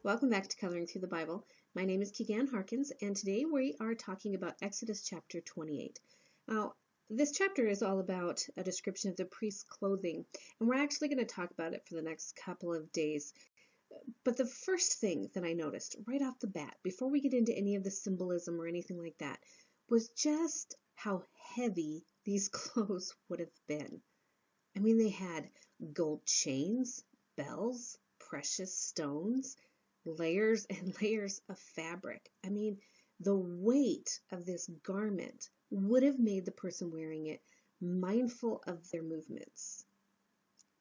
Welcome back to Coloring Through the Bible. My name is Keegan Harkins, and today we are talking about Exodus chapter 28. Now, this chapter is all about a description of the priest's clothing, and we're actually going to talk about it for the next couple of days. But the first thing that I noticed right off the bat, before we get into any of the symbolism or anything like that, was just how heavy these clothes would have been. I mean, they had gold chains, bells, precious stones, layers and layers of fabric. I mean, the weight of this garment would have made the person wearing it mindful of their movements.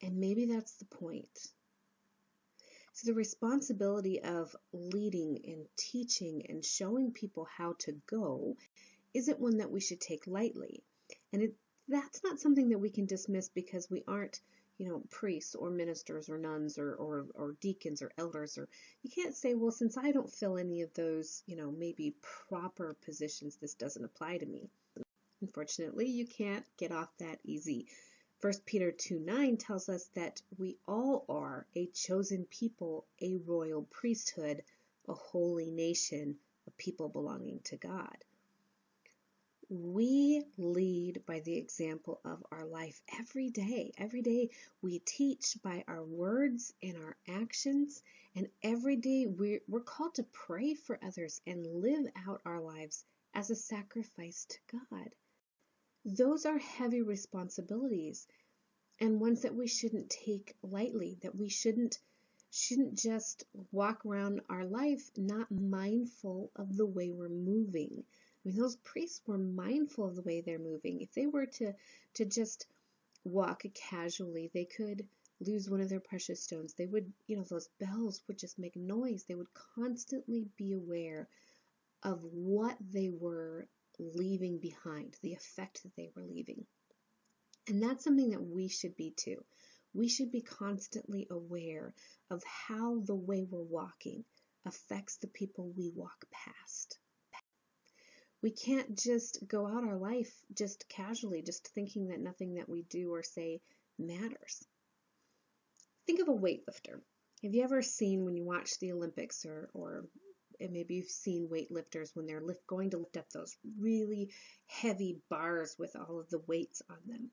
And maybe that's the point. So the responsibility of leading and teaching and showing people how to go isn't one that we should take lightly. And that's not something that we can dismiss because we aren't priests or ministers or nuns or deacons or elders, or you can't say, well, since I don't fill any of those, maybe proper positions, this doesn't apply to me. Unfortunately, you can't get off that easy. 1 Peter 2:9 tells us that we all are a chosen people, a royal priesthood, a holy nation, a people belonging to God. We lead by the example of our life every day. Every day we teach by our words and our actions, and every day we're called to pray for others and live out our lives as a sacrifice to God. Those are heavy responsibilities and ones that we shouldn't take lightly, that we shouldn't just walk around our life not mindful of the way we're moving. I mean, those priests were mindful of the way they're moving. If they were to just walk casually, they could lose one of their precious stones. They would, those bells would just make noise. They would constantly be aware of what they were leaving behind, the effect that they were leaving. And that's something that we should be too. We should be constantly aware of how the way we're walking affects the people we walk past. We can't just go out our life just casually, just thinking that nothing that we do or say matters. Think of a weightlifter. Have you ever seen, when you watch the Olympics, or maybe you've seen weightlifters when they're going to lift up those really heavy bars with all of the weights on them?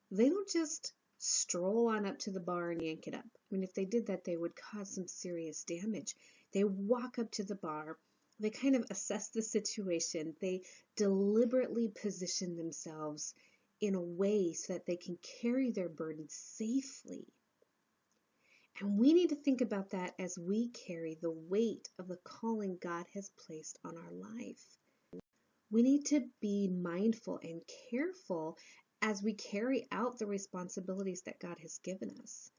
They don't just stroll on up to the bar and yank it up. I mean, if they did that, they would cause some serious damage. They walk up to the bar. They kind of assess the situation. They deliberately position themselves in a way so that they can carry their burden safely. And we need to think about that as we carry the weight of the calling God has placed on our life. We need to be mindful and careful as we carry out the responsibilities that God has given us.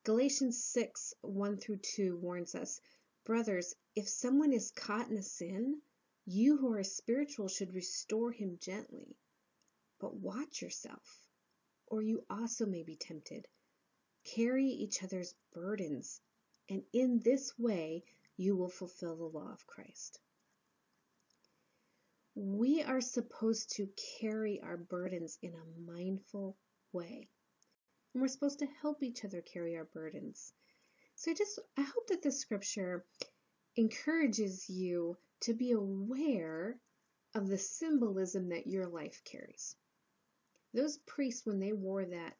Galatians 6:1-2 warns us, brothers, if someone is caught in a sin, you who are spiritual should restore him gently. But watch yourself, or you also may be tempted. Carry each other's burdens, and in this way you will fulfill the law of Christ. We are supposed to carry our burdens in a mindful way. And we're supposed to help each other carry our burdens. So I hope that this scripture encourages you to be aware of the symbolism that your life carries. Those priests, when they wore that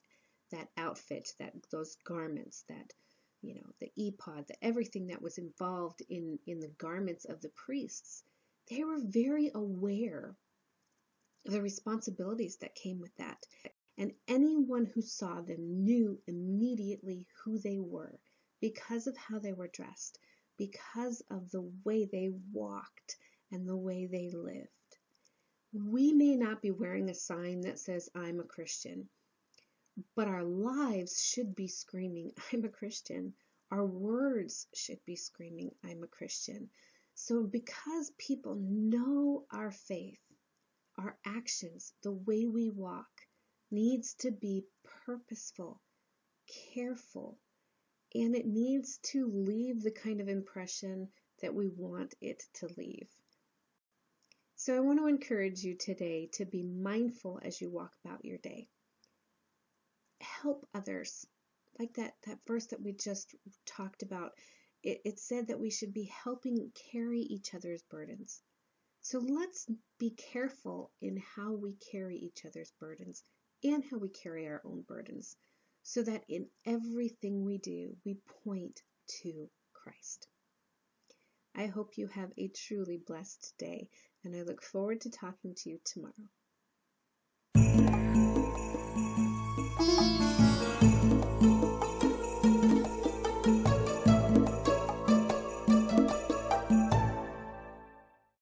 outfit, those garments, the ephod, everything that was involved in the garments of the priests, they were very aware of the responsibilities that came with that. And anyone who saw them knew immediately who they were because of how they were dressed, because of the way they walked and the way they lived. We may not be wearing a sign that says, I'm a Christian, but our lives should be screaming, I'm a Christian. Our words should be screaming, I'm a Christian. So because people know our faith, our actions, the way we walk, needs to be purposeful, careful, and it needs to leave the kind of impression that we want it to leave. So I want to encourage you today to be mindful as you walk about your day. Help others. Like that verse that we just talked about, it said that we should be helping carry each other's burdens. So let's be careful in how we carry each other's burdens and how we carry our own burdens, so that in everything we do, we point to Christ. I hope you have a truly blessed day, and I look forward to talking to you tomorrow.